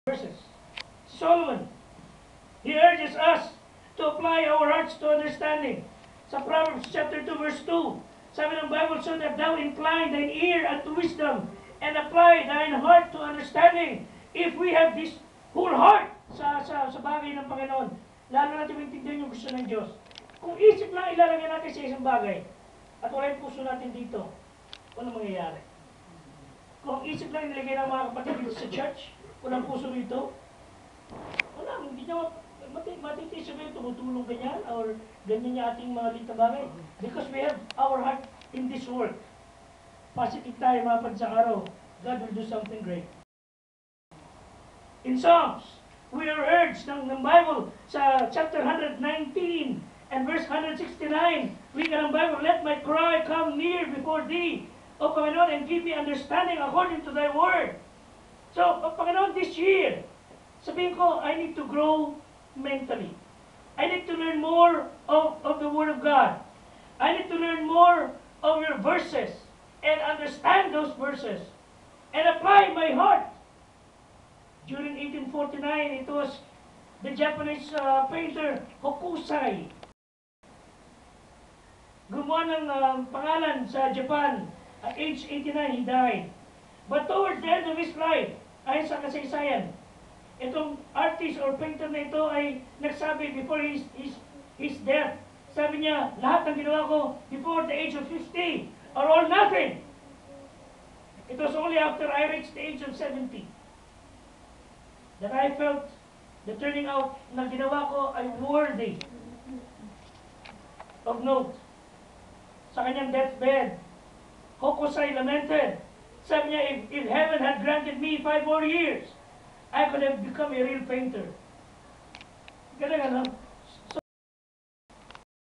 verses. Solomon, he urges us to apply our hearts to understanding. Sa Proverbs chapter 2 verse 2, sabi ng Bible, so that thou incline thine ear unto wisdom and apply thine heart to understanding. If we have this whole heart sa bagay ng Panginoon, lalo natin maintindihan yung gusto ng Diyos. Kung isip lang ilalagay natin sa isang bagay, at wala yung puso natin dito, ano mangyayari? Kung isip lang nilagay ng mga kapatid dito sa church, walang puso dito, wala, hindi nyo matitiis sabihin, tumutulong ganyan, or ganyan yung ating mga litang bagay. Because we have our heart in this world. Positive tayo mga kapatid sa araw, God will do something great. In Psalms, we are urged ng Bible sa chapter 119 and verse 169, we ka ng Bible, let my cry come near before thee, O Panginoon, and give me understanding according to thy word. So, Panginoon, this year, sabihin ko, I need to grow mentally. I need to learn more of the Word of God. I need to learn more of your verses and understand those verses and apply my heart. During 1849, it was the Japanese painter Hokusai. Gumawa ng pangalan sa Japan. At age 89, he died. But towards the end of his life, ayon sa kasaysayan, itong artist or painter na ito ay nagsabi before his death, sabi niya, lahat ng ginawa ko before the age of 50 are all nothing. It was only after I reached the age of 70 that I felt the turning out na ginawa ko ay worthy of note. Sa kanyang deathbed, Hokusai lamented. Sabi niya, if heaven had granted me 5 more years, I could have become a real painter. Ganun, ano?